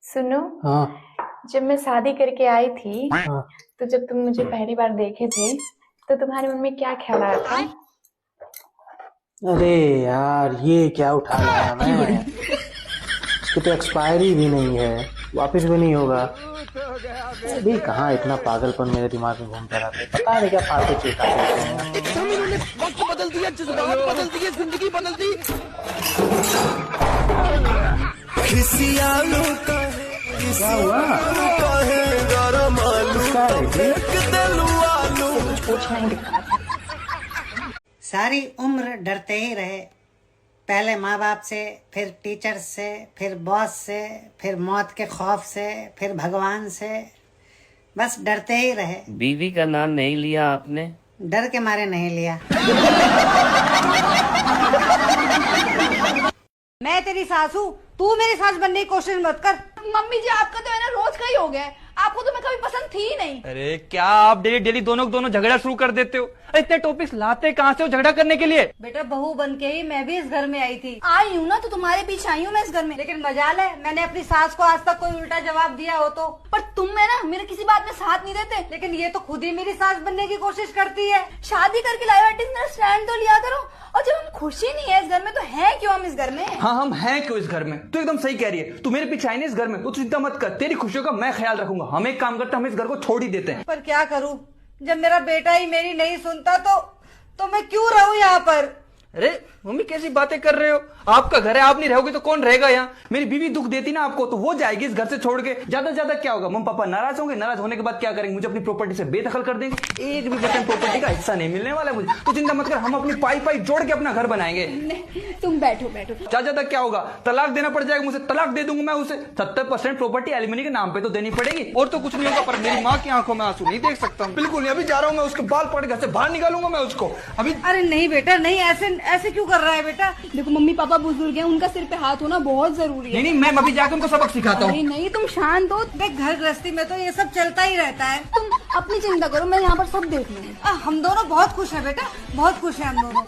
सुनो। हाँ। जब मैं शादी करके आई थी हाँ। तो जब तुम मुझे पहली बार देखे थे तो तुम्हारे मन में क्या ख्याल आया था? अरे यार, ये क्या उठा लाया मैं। इसकी तो एक्सपायरी भी नहीं है, वापस भी नहीं होगा। अभी कहाँ इतना पागलपन मेरे दिमाग में घूमता रहता है, पता नहीं क्या फालतू चीज उठाते हैं। एकदम इन्होंने वक्त बदल दिया, जज्बात बदल दिए, जिंदगी बदल दी। क्या हुआ? क्या है जी? कुछ पूछना ही दिखा था। सारी उम्र डरते ही रहे, पहले माँ बाप से, फिर टीचर्स से, फिर बॉस से, फिर मौत के खौफ से, फिर भगवान से। बस डरते ही रहे। बीवी का नाम नहीं लिया आपने? डर के मारे नहीं लिया। मैं तेरी सास हूँ, तू मेरी सास बनने की कोशिश मत कर। मम्मी जी आपका तो है ना रोज का ही हो गया है। आपको तो मैं कभी पसंद थी ही नहीं। अरे क्या आप डेली डेली दोनों झगड़ा शुरू कर देते हो? अरे इतने टॉपिक्स लाते कहाँ से हो झगड़ा करने के लिए? बेटा बहू बन के ही मैं भी इस घर में आई थी। आई हूँ ना तो तुम्हारे पीछे आई हूँ मैं इस घर में। लेकिन मजाल है मैंने अपनी सास को आज तक कोई उल्टा जवाब दिया हो तो। पर तुम है ना मेरे किसी बात में साथ नहीं देते। लेकिन ये तो खुद ही मेरी सास बनने की कोशिश करती है। शादी करके लाए बैठे मेरा स्टैंड तो लिया करो। और जब हम खुशी नहीं है इस घर में तो है क्यों हम इस घर में? हाँ, हम हैं क्यों इस घर में? तू एकदम सही कह रही है। तू मेरे पीछे आई ना इस घर में, तो चिंता मत कर, तेरी खुशियों का मैं ख्याल रखूंगा। हम एक काम करते हैं, हम इस घर को छोड़ ही देते हैं। पर क्या करूँ, जब मेरा बेटा ही मेरी नहीं सुनता तो मैं क्यों रहूँ यहाँ पर? अरे मम्मी कैसी बातें कर रहे हो? आपका घर है, आप नहीं रहोगे तो कौन रहेगा यहाँ? मेरी बीवी दुख देती ना आपको तो वो जाएगी इस घर से छोड़ के। ज्यादा ज्यादा क्या होगा, मम्मी पापा नाराज होंगे, नाराज होने के बाद क्या करेंगे? मुझे अपनी प्रॉपर्टी से बेदखल कर देंगे, एक भी परसेंट प्रॉपर्टी का हिस्सा नहीं मिलने वाला है मुझे। तो चिंता मत कर, हम अपनी पाई पाई जोड़ के अपना घर बनाएंगे। तुम बैठो बैठो। ज्यादा क्या होगा, तलाक देना पड़ जाएगा मुझे, तलाक दे दूंगा मैं उसे। 70% प्रॉपर्टी एलिमनी के नाम पे तो देनी पड़ेगी, और तो कुछ नहीं होगा। पर मेरी माँ की आंखों में आंसू नहीं देख सकता हूँ, बिल्कुल नहीं। अभी जा रहा हूँ मैं, उसके बाल पकड़ घर से बाहर निकालूंगा मैं उसको अभी। अरे नहीं बेटा नहीं, ऐसे क्यों कर रहा है बेटा? देखो मम्मी पापा बुजुर्ग हैं, उनका सिर पे हाथ होना बहुत जरूरी है। नहीं, मैं अभी जाकर उनको सबक सिखाता हूँ। नहीं तुम शांत हो। देख घर गृहस्थी में तो ये सब चलता ही रहता है। तुम अपनी चिंता करो, मैं यहाँ पर सब देख लूंगी। हम दोनों बहुत खुश हैं बेटा, बहुत खुश हैं हम दोनों।